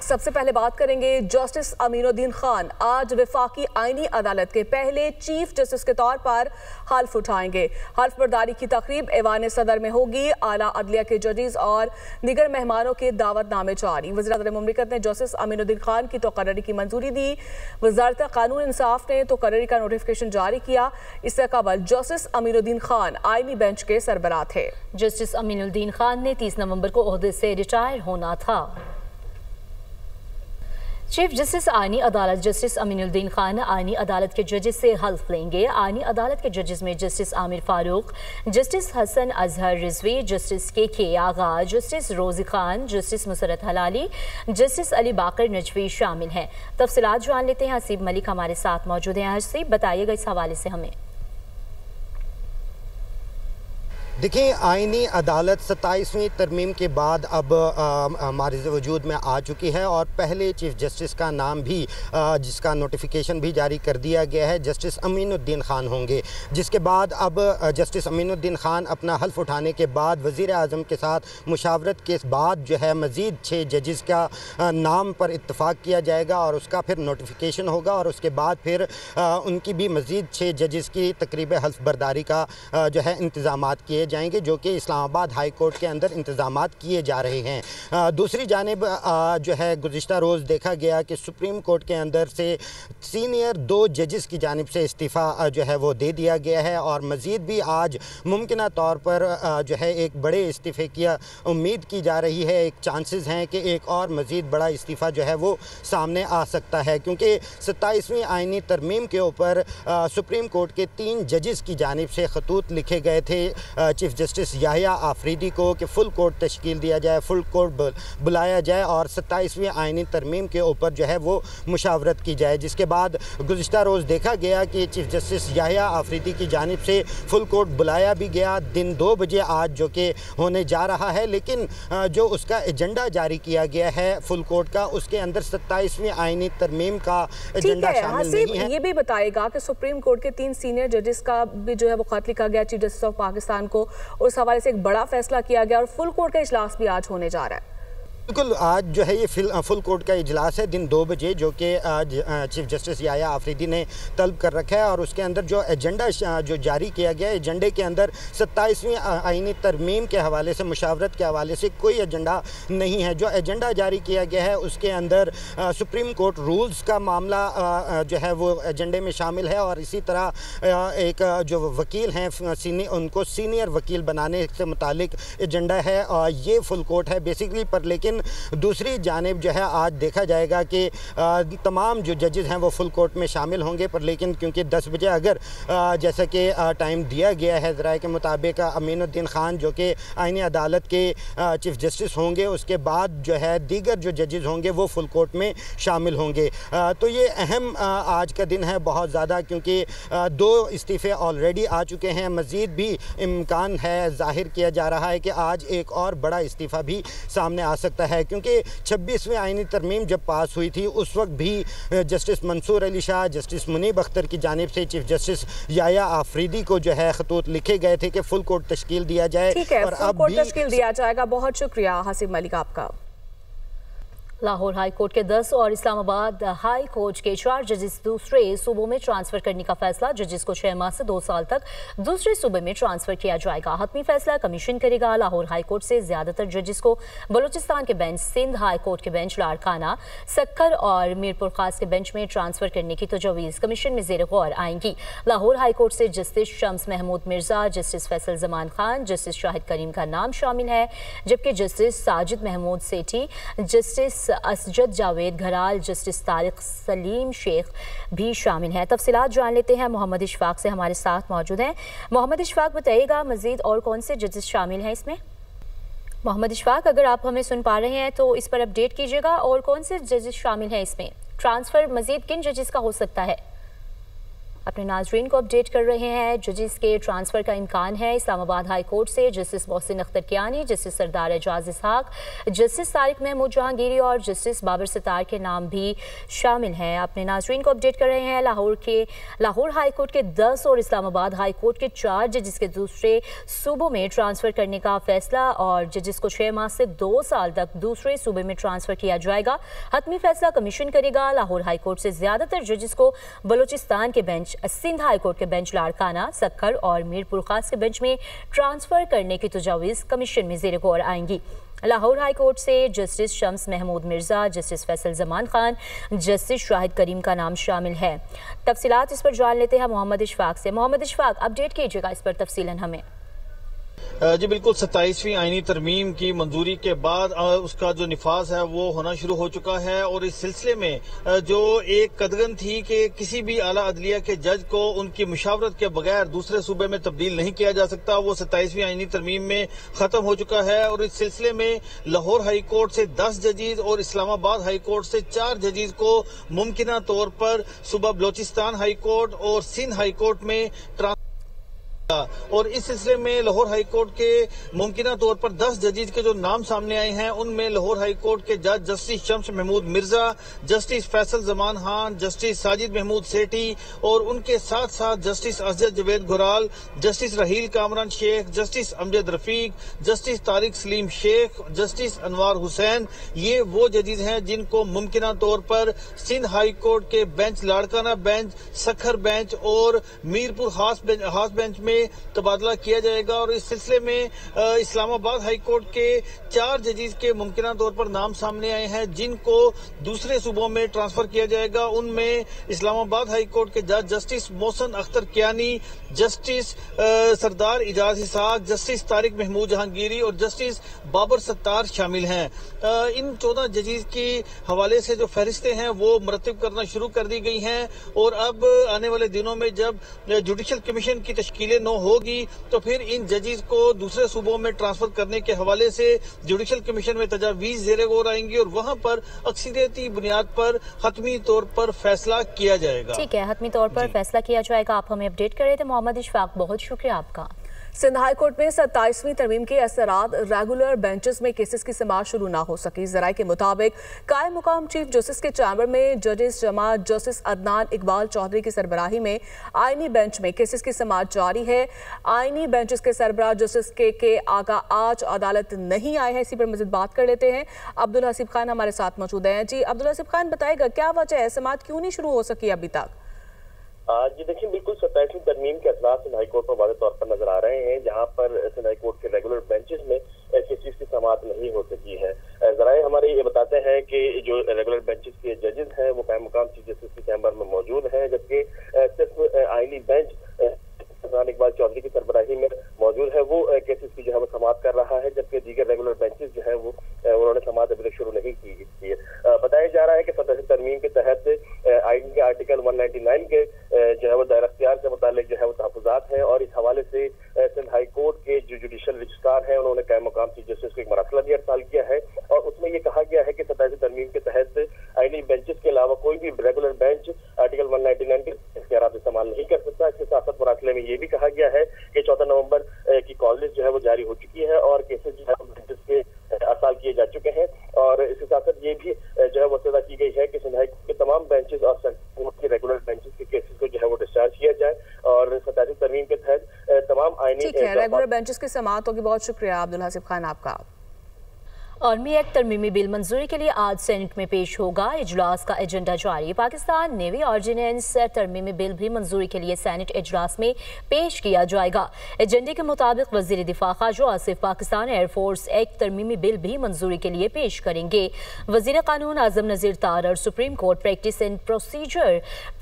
سب سے پہلے بات کریں گے جسٹس امین الدین خان آج وفاقی آئینی عدالت کے پہلے چیف جسٹس کے طور پر حلف اٹھائیں گے۔ حلف برداری کی تقریب ایوان صدر میں ہوگی۔ اعلیٰ عدلیہ کے ججز اور دیگر مہمانوں کے دعوت نامے جاری۔ وزیر اعظم مملکت نے جسٹس امین الدین خان کی تقرری کی منظوری دی۔ وزارت قانون انصاف نے تقرری کا نوٹیفیکیشن جاری کیا۔ اس سے قبل جسٹس امین الدین خان آئینی بینچ کے سربراہ تھے۔ جسٹس امین الدین خان نے 30 نومبر کو عہدے سے ریٹائر ہونا تھا۔ چیف جسٹس آئینی عدالت جسٹس امین الدین خان آئینی عدالت کے ججز سے حلف لیں گے۔ آئینی عدالت کے ججز میں جسٹس عامر فاروق، جسٹس حسن اظہر رضوی، جسٹس کے آغا، جسٹس روزی خان، جسٹس مسرت حلالی، جسٹس علی باقر نجوی شامل ہیں۔ تفصیلات جان لیتے ہیں، حسیب ملک ہمارے ساتھ موجود ہیں۔ حسیب، بتائیے گا اس حوالے سے ہمیں۔ دیکھیں، آئینی عدالت 27ویں ترمیم کے بعد اب ہمارے وجود میں آ چکی ہے اور پہلے چیف جسٹس کا نام بھی جس کا نوٹیفیکیشن بھی جاری کر دیا گیا ہے جسٹس امین الدین خان ہوں گے، جس کے بعد اب جسٹس امین الدین خان اپنا حلف اٹھانے کے بعد وزیر اعظم کے ساتھ مشاورت کے بعد جو ہے مزید 6 ججز کا نام پر اتفاق کیا جائے گا اور اس کا پھر نوٹیفیکیشن ہوگا اور اس کے بعد پھر ان کی بھی مزید 6 ججز کی تقریب حلف برداری کا جو ہے انتظامات کیے جائیں گے، جو کہ اسلام آباد ہائی کورٹ کے اندر انتظامات کیے جا رہے ہیں۔ دوسری جانب جو ہے گزشتہ روز دیکھا گیا کہ سپریم کورٹ کے اندر سے سینئر 2 ججز کی جانب سے استعفیٰ جو ہے وہ دے دیا گیا ہے اور مزید بھی آج ممکنہ طور پر جو ہے ایک بڑے استعفے کی امید کی جا رہی ہے۔ ایک چانسز ہیں کہ ایک اور مزید بڑا استعفیٰ جو ہے وہ سامنے آ سکتا ہے، کیونکہ 27ویں آئینی ترمیم کے اوپر سپریم کورٹ کے 3 ججز کی جانب سے خطوط لکھے گئے تھے چیف جسٹس یحییٰ آفریدی کو کہ فل کورٹ تشکیل دیا جائے، فل کورٹ بلایا جائے اور 27ویں آئینی ترمیم کے اوپر جو ہے وہ مشاورت کی جائے، جس کے بعد گزشتہ روز دیکھا گیا کہ چیف جسٹس یحییٰ آفریدی کی جانب سے فل کورٹ بلایا بھی گیا دن 2 بجے آج جو کہ ہونے جا رہا ہے، لیکن جو اس کا ایجنڈا جاری کیا گیا ہے فل کورٹ کا، اس کے اندر 27ویں آئینی ترمیم کا ایجنڈا شامل نہیں ہے۔ یہ بھی بتائے گا کہ سپریم کورٹ کے 3 سینئر ججز کا بھی جو ہے وہ خط لکھا گیا چیف جسٹس آف پاکستان کو، اس حوالے سے ایک بڑا فیصلہ کیا گیا اور فل کورٹ کا اجلاس بھی آج ہونے جا رہا ہے۔ بالکل، آج جو ہے یہ فل کورٹ کا اجلاس ہے دن 2 بجے، جو کہ آج چیف جسٹس یحییٰ آفریدی نے طلب کر رکھا ہے اور اس کے اندر جو ایجنڈا جو جاری کیا گیا ہے، ایجنڈے کے اندر 27ویں آئینی ترمیم کے حوالے سے مشاورت کے حوالے سے کوئی ایجنڈا نہیں ہے۔ جو ایجنڈا جاری کیا گیا ہے اس کے اندر سپریم کورٹ رولز کا معاملہ جو ہے وہ ایجنڈے میں شامل ہے اور اسی طرح ایک جو وکیل ہیں ان کو سینئر وکیل بنانے سے متعلق ایجنڈا ہے اور یہ فل کورٹ ہے بیسیکلی پر، لیکن دوسری جانب جو ہے آج دیکھا جائے گا کہ تمام جو ججز ہیں وہ فل کورٹ میں شامل ہوں گے، پر لیکن کیونکہ 10 بجے اگر جیسا کہ ٹائم دیا گیا ہے ذرائع کے مطابق امین الدین خان جو کہ آئینی عدالت کے چیف جسٹس ہوں گے، اس کے بعد جو ہے دیگر جو ججز ہوں گے وہ فل کورٹ میں شامل ہوں گے، تو یہ اہم آج کا دن ہے بہت زیادہ، کیونکہ 2 استعفے آلریڈی آ چکے ہیں، مزید بھی امکان ہے، ظاہر کیا جا رہا ہے کہ آج ایک اور بڑا استعفیٰ بھی سامنے آ سکتا ہے، کیونکہ 26ویں آئینی ترمیم جب پاس ہوئی تھی اس وقت بھی جسٹس منصور علی شاہ، جسٹس منیب اختر کی جانب سے چیف جسٹس یحییٰ آفریدی کو جو ہے خطوط لکھے گئے تھے کہ فل کورٹ تشکیل دیا جائے، اور اب بھی فل کورٹ تشکیل دیا جائے گا۔ بہت شکریہ حسیب ملک آپ کا۔ لاہور ہائی کورٹ کے 10 اور اسلام آباد ہائی کورٹ کے 4 ججز دوسرے صوبوں میں ٹرانسفر کرنے کا فیصلہ، ججز کو 6 ماہ سے 2 سال تک دوسرے صوبے میں ٹرانسفر کیا جائے گا۔ حتمی فیصلہ کمیشن کرے گا۔ لاہور ہائی کورٹ سے زیادہ تر ججز کو بلوچستان کے بینچ، سندھ ہائی کورٹ کے بینچ لاڑکانہ، سکھر اور میرپور خاص کے بینچ میں ٹرانسفر کرنے کی تجویز کمیشن میں زیر غور آئیں گی۔ لاہور ہائی کورٹ سے جسٹس شمس محمود مرزا، جسٹس فیصل زمان خان، جسٹس شاہد کریم کا نام شامل ہے، جبکہ justice Sajid Mahmood Sethi, justice Asjad Javed گھرال، justice Tariq سلیم شیخ بھی شامل ہیں۔ تفصیلات جان لیتے ہیں، محمد اشفاق سے ہمارے ساتھ موجود ہیں۔ محمد اشفاق، بتائیے گا مزید اور کون سے ججز شامل ہیں اس میں؟ محمد اشفاق، اگر آپ ہمیں سن پا رہے ہیں تو اس پر اپڈیٹ کیجیے گا، اور کون سے ججز شامل ہیں اس میں؟ ٹرانسفر مزید کن ججز کا ہو سکتا ہے अपने नाजरीन को अपडेट कर रहे हैं। जजेस के ट्रांसफ़र का इम्कान है। इस्लामाबाद हाई कोर्ट से जस्टिस मोहसिन अख्तर कियानी, जस्टिस सरदार एजाज इसहाक, जस्टिस तारिक महमूद जहांगीरी और जस्टिस बाबर सत्तार के नाम भी शामिल हैं। अपने नाजरीन को अपडेट कर रहे हैं। लाहौर हाई कोर्ट के 10 और इस्लामाबाद हाई कोर्ट के 4 जजेस के दूसरे सूबों में ट्रांसफ़र करने का फैसला, और जजेस को 6 माह से 2 साल तक दूसरे सूबे में ट्रांसफ़र किया जाएगा। हतमी फैसला कमीशन करेगा। लाहौर हाई कोर्ट से ज़्यादातर जजेस को बलूचिस्तान के बेंच, सिंध हाई कोर्ट के बेंच लाड़काना, सक्खर और मीरपुर खास के बेंच में ट्रांसफ़र करने की तजावीज़ कमीशन में ज़ेर गौर आएंगी। लाहौर हाई कोर्ट से justice Shams Mahmood Mirza, justice Faisal Zaman Khan, justice Shahid Karim का नाम शामिल है। तफसीलात इस पर जान लेते हैं मोहम्मद इशफाक से। मोहम्मद इशफाक, अपडेट कीजिएगा इस पर तफसीलन हमें। जी बिल्कुल, 27वीं आईनी तरमीम की मंजूरी के बाद उसका जो निफाज है वो होना शुरू हो चुका है, और इस सिलसिले में जो एक कदगन थी कि किसी भी आला अदलिया के जज को उनकी मुशावरत के बगैर दूसरे सूबे में तब्दील नहीं किया जा सकता, वो 27वीं आईनी तरमीम में खत्म हो चुका है। और इस सिलसिले में लाहौर हाई कोर्ट से 10 जजीज और इस्लामाबाद हाई कोर्ट से 4 जजीज को मुमकिना तौर पर सुबह बलोचिस्तान हाई कोर्ट और सिंध हाई कोर्ट में और इस सिलसिले में लाहौर हाई कोर्ट के मुमकिना तौर पर 10 जजीज के जो नाम सामने आए हैं, उनमें लाहौर हाई कोर्ट के जज justice Shams Mahmood Mirza, justice Faisal Zaman Khan, justice Sajid Mahmood Sethi और उनके साथ साथ justice Asad Javed Ghural, justice Raheel Kamran Shaikh, justice Amjad Rafiq, justice Tariq Saleem Shaikh, justice Anwar Hussain, ये वो जजीज हैं जिनको मुमकिना तौर पर सिंध हाई कोर्ट के bench, Larkana bench, Sukkur bench और मीरपुर खास बेंच में तबादला किया जाएगा। और इस सिलसिले में इस्लामाबाद हाई कोर्ट के 4 जजीज के मुमकिना तौर पर नाम सामने आए हैं जिनको दूसरे सूबों में ट्रांसफर किया जाएगा। उनमें इस्लामाबाद हाई कोर्ट के जज जस्टिस मोहसिन अख्तर कियानी, जस्टिस सरदार एजाज इसहाक, जस्टिस तारिक महमूद जहांगीरी और जस्टिस बाबर सत्तार शामिल हैं। इन 14 जजीज के हवाले से जो फहरिस्तें हैं वो मुरतब करना शुरू कर दी गई हैं, और अब आने वाले दिनों में जब जुडिशल कमीशन की तश्कील होगी तो फिर इन जजीज को दूसरे सूबों में ट्रांसफर करने के हवाले से जुडिशल कमीशन में तजावीज़ ज़ेर गौर आएंगी, और वहां पर अक्सरियती बुनियाद पर हतमी तौर पर फैसला किया जाएगा। ठीक है, हतमी तौर पर फैसला किया जाएगा। आप हमें अपडेट कर रहे थे मोहम्मद इशफाक, बहुत शुक्रिया आपका। सिंध हाई कोर्ट में 27वीं तरमीम के असरात रेगुलर बेंचेस में केसेस की समाअत शुरू ना हो सकी। जराये के मुताबिक कायम मुकाम चीफ जस्टिस के चैम्बर में जजेस जमा जस्टिस अदनान इकबाल चौधरी की सरबराही में आईनी बेंच में केसेस की समाअत जारी है। आईनी बेंचेस के सरबराह जस्टिस के आगा आज अदालत नहीं आए हैं। इसी पर मज़ीद बात कर लेते हैं। अब्दुल हसीब खान हमारे साथ मौजूद हैं। जी अब्दुल हसीब खान, बताएगा क्या वजह है, समाअत क्यों नहीं शुरू हो सकी अभी तक? जी देखिए, बिल्कुल 27वीं तरमीम के असरात सिंध हाई कोर्ट में वाज़ेह तौर पर नजर आ रहे हैं, जहां पर सिंध हाई कोर्ट के रेगुलर बेंचेस में केसेस की समाअत नहीं हो सकी है। जराए हमारे ये बताते हैं कि जो रेगुलर बेंचेस के जजेस हैं वो कायम मुकाम चीफ जस्टिस के चैम्बर में मौजूद हैं, जबकि सिर्फ आईनी बेंच अदनान इकबाल चौधरी की सरबराही में मौजूद है, वो केसेस की जो है वो समाअत कर रहा है, जबकि दीगर रेगुलर बेंचेस जो है वो उन्होंने समाअत अभी तक शुरू नहीं की है। बताया जा रहा है कि 27वीं तरमीम के तहत आईन के आर्टिकल 199 के जो है वो दायरा इख्तियार से मुतालिक जो है वो तहफ़्फ़ुज़ात हैं, और इस हवाले से सिंध हाई कोर्ट के जो जुडिशल रजिस्ट्रार हैं उन्होंने कायम मुकाम चीफ जस्टिस को एक मरसला भी अरसाल किया है, और उसमें ये कहा गया है कि 27वीं तरमीम के तहत आईनी बेंचेस के अलावा कोई भी रेगुलर बेंच आर्टिकल 199 के इख्तियारात इस्तेमाल नहीं कर सकता। इसके साथ साथ मरसले में ये भी कहा गया है कि 14 नवंबर की कॉल लिस्ट जो है वो जारी हो चुकी है, और केसेस जो है बेंचेस के अरसाल किए जा चुके हैं, और इसके साथ साथ ये भी जो है वो तय की गई है कि सिंध हाई कोर्ट के तमाम बेंचेस और के रेगुलर बेंचेस के केसेस को जो है वो डिस्चार्ज किया जाए, और 27वीं तरमीम के तहत तमाम आईनी रेगुलर बेंचेस की समाअत होगी। बहुत शुक्रिया अब्दुल हसीब खान आपका। आर्मी एक्ट तरमीमी बिल मंजूरी के लिए आज सेनेट में पेश होगा। इजलास का एजेंडा जारी। पाकिस्तान नेवी ऑर्डिनेंस तरमीमी बिल भी मंजूरी के लिए सेनेट इजलास में पेश किया जाएगा। एजेंडे के मुताबिक वज़ीर दिफा ख़ाजा आसिफ पाकिस्तान एयरफोर्स एक्ट तरमीमी बिल भी मंजूरी के लिए पेश करेंगे। वज़ीर कानून आज़म नज़ीर तार और supreme court practice and procedure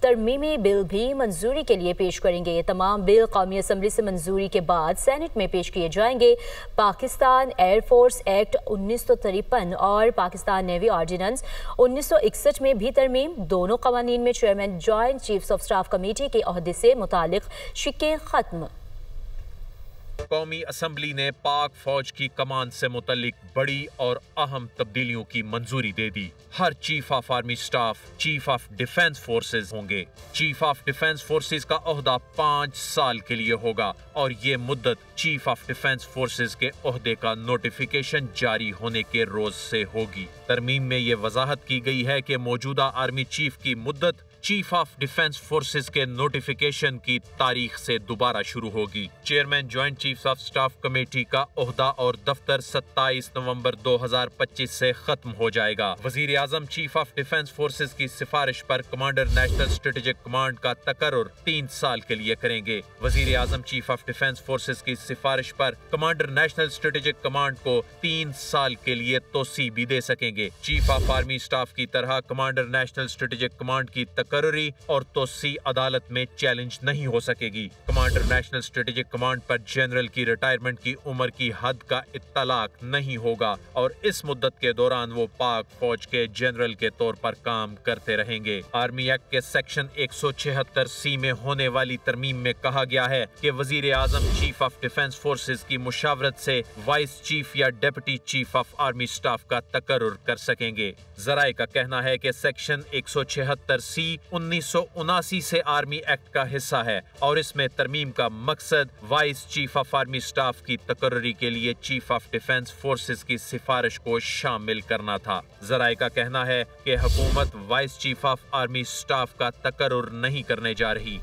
तरमीमी बिल भी मंजूरी के लिए पेश करेंगे। ये तमाम बिल कौमी असम्बली से मंजूरी के बाद सेनेट में पेश किए जाएंगे। पाकिस्तान एयरफोर्स एक्ट 1953 और पाकिस्तान नेवी ऑर्डिनेंस 1961 में भी तरमीम। दोनों कवानीन में chairman joint chiefs of staff committee के ओहदे से मुतालिक शिक्के खत्म। कौमी असम्बली ने पाक फौज की कमान से मुतल्लिक बड़ी और अहम तब्दीलियों की मंजूरी दे दी। हर chief of army staff chief of defence forces होंगे। चीफ ऑफ डिफेंस फोर्सेज का ओहदा 5 साल के लिए होगा और ये मुद्दत चीफ ऑफ डिफेंस फोर्सेज के ओहदे का नोटिफिकेशन जारी होने के रोज से होगी। तरमीम में ये वजाहत की गई है कि मौजूदा आर्मी चीफ की मुद्दत चीफ ऑफ डिफेंस फोर्सेज के नोटिफिकेशन की तारीख से दोबारा शुरू होगी। Chairman joint chiefs of staff committee का ओहदा और दफ्तर 27 नवंबर 2025 से खत्म हो जाएगा। वजीर आजम चीफ ऑफ डिफेंस फोर्सेज की सिफारिश पर कमांडर नेशनल स्ट्रेटेजिक कमांड का तकर्रुर 3 साल के लिए करेंगे। वजीर आजम चीफ ऑफ डिफेंस फोर्सेज की सिफारिश पर कमांडर नेशनल स्ट्रेटेजिक कमांड को 3 साल के लिए तोसी भी दे सकेंगे। चीफ ऑफ आर्मी स्टाफ की तरह कमांडर नेशनल स्ट्रेटेजिक कमांड की तकर्रुरी और तोसी अदालत में चैलेंज नहीं हो सकेगी। कमांडर नेशनल स्ट्रेटेजिक कमांड पर जनरल की रिटायरमेंट की उम्र की हद का इत्तलाक नहीं होगा और इस मुद्दत के दौरान वो पाक फौज के जनरल के तौर पर काम करते रहेंगे। आर्मी एक्ट के सेक्शन 176C में होने वाली तरमीम में कहा गया है कि वजीर आजम चीफ ऑफ डिफेंस फोर्सेज की मुशावरत से वाइस चीफ या deputy chief of army staff का तकर्रुर कर सकेंगे। जराए का कहना है कि सेक्शन 176C 1979 से आर्मी एक्ट का हिस्सा है और इसमें तरमीम का मकसद vice chief of army staff की तकर्रुरी के लिए चीफ ऑफ डिफेंस फोर्सेज की सिफारिश को शामिल करना था। जराए का कहना है कि हुकूमत vice chief of army staff का तकर्रुर नहीं करने जा रही।